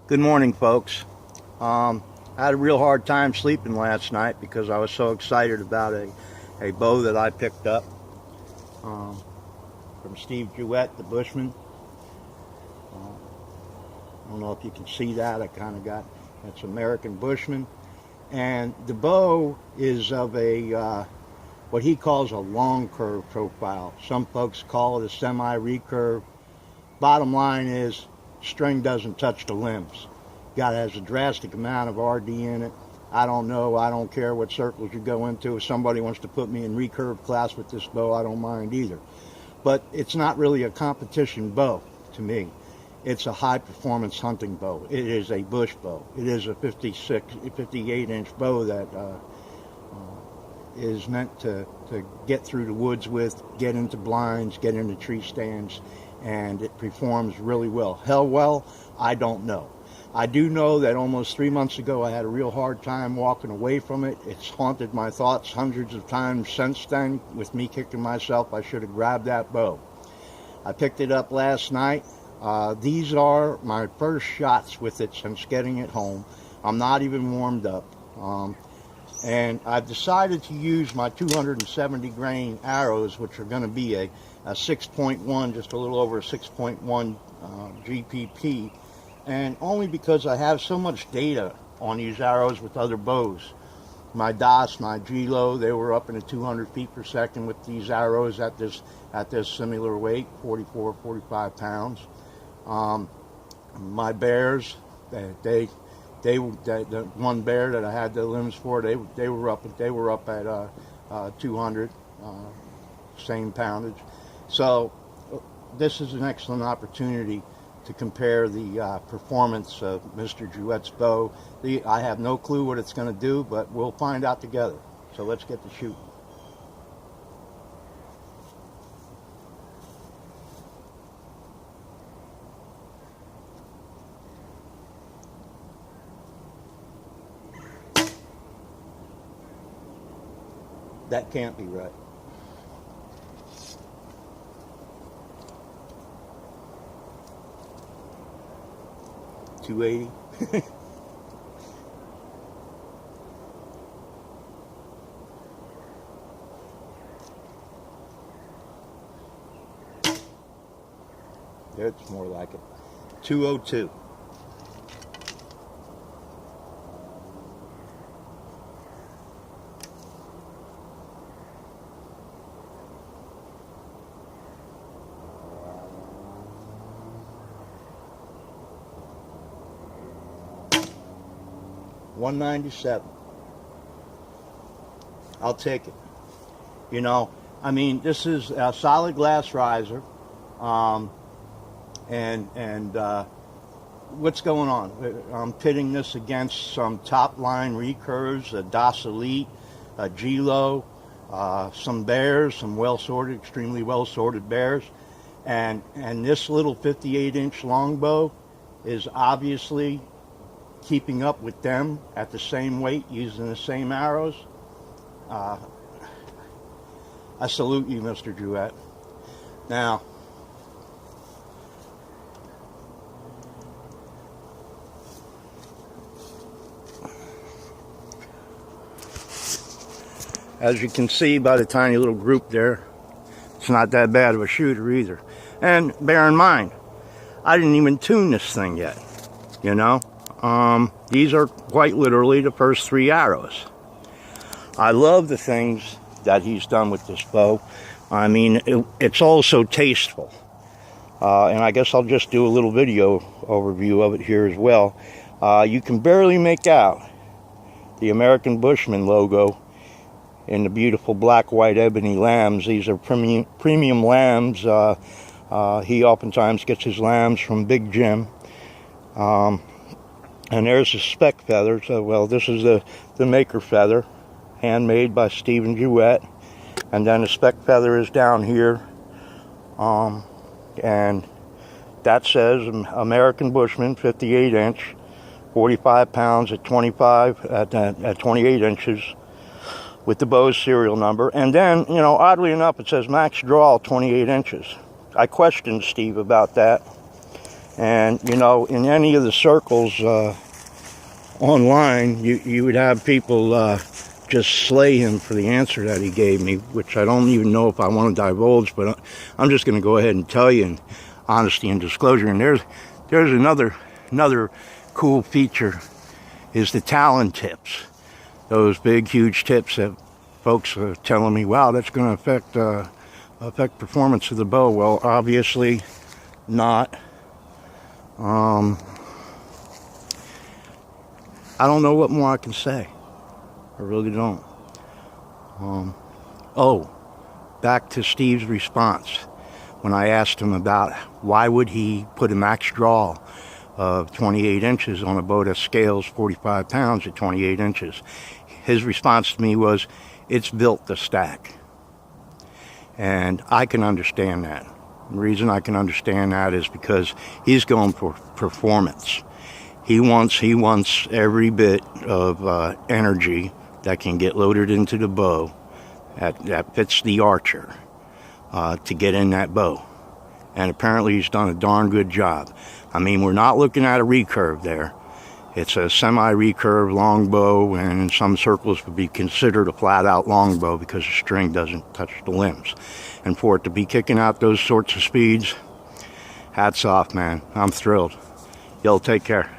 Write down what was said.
Good morning, folks. I had a real hard time sleeping last night because I was so excited about a bow that I picked up from Steve Jewett, the Bushman. I don't know if you can see that. I kind of got, that's American Bushman. And the bow is of a, what he calls a Longcurve profile. Some folks call it a Semi-Recurve. Bottom line is, string doesn't touch the limbs. God has a drastic amount of RD in it. I don't know. I don't care what circles you go into. If somebody wants to put me in recurve class with this bow, I don't mind either. But it's not really a competition bow to me. It's a high performance hunting bow. It is a bush bow. It is a 58-inch bow that is meant to get through the woods with, get into blinds, get into tree stands, and it performs really well. How well, I don't know. I do know that almost 3 months ago I had a real hard time walking away from it. It's haunted my thoughts hundreds of times since then, with me kicking myself. I should have grabbed that bow. I picked it up last night. These are my first shots with it since getting it home. I'm not even warmed up. And I've decided to use my 270 grain arrows, which are going to be a 6.1, just a little over a 6.1 GPP, and only because I have so much data on these arrows with other bows. My DOS, my GLO, they were up in the 200 feet per second with these arrows at this similar weight, 44, 45 pounds. My bears, the one bear that I had the limbs for, they were up at 200, same poundage. So this is an excellent opportunity to compare the performance of Mr. Jewett's bow. I have no clue what it's going to do, but we'll find out together. So let's get to shooting. That can't be right. $280. It's more like it. 202. $197. I'll take it. You know, I mean, this is a solid glass riser, and what's going on? I'm pitting this against some top line recurves, a DOS Elite, a GLO, some bears, some well sorted, extremely well sorted bears, and this little 58-inch longbow is obviously keeping up with them at the same weight, using the same arrows. I salute you, Mr. Jewett. Now, as you can see by the tiny little group there, it's not that bad of a shooter either. And bear in mind, I didn't even tune this thing yet, you know. These are quite literally the first 3 arrows. I love the things that he's done with this bow. I mean, it's also tasteful. And I guess I'll just do a little video overview of it here as well. You can barely make out the American Bushman logo in the beautiful black, white ebony lambs. These are premium lambs. He oftentimes gets his lambs from Big Jim. And there's the spec feather. So, well, this is the maker feather, handmade by Stephen Jewett. And then the spec feather is down here. And that says American Bushman, 58-inch, 45 pounds at 28 inches with the bow's serial number. And then, you know, oddly enough, it says max draw 28 inches. I questioned Steve about that. And, you know, in any of the circles online, you would have people just slay him for the answer that he gave me, which I don't even know if I want to divulge, but I'm just going to go ahead and tell you in honesty and disclosure. And there's another cool feature is the Talon tips. Those big, huge tips that folks are telling me, wow, that's going to affect performance of the bow. Well, obviously not. I don't know what more I can say. I really don't. Oh, back to Steve's response when I asked him about why would he put a max draw of 28 inches on a bow that scales 45 pounds at 28 inches. His response to me was, it's built to stack. And I can understand that. The reason I can understand that is because he's going for performance. He wants every bit of energy that can get loaded into the bow that fits the archer to get in that bow. And apparently he's done a darn good job. I mean, we're not looking at a recurve there. It's a semi-recurve longbow, and in some circles would be considered a flat-out longbow because the string doesn't touch the limbs. And for it to be kicking out those sorts of speeds, hats off, man. I'm thrilled. Y'all take care.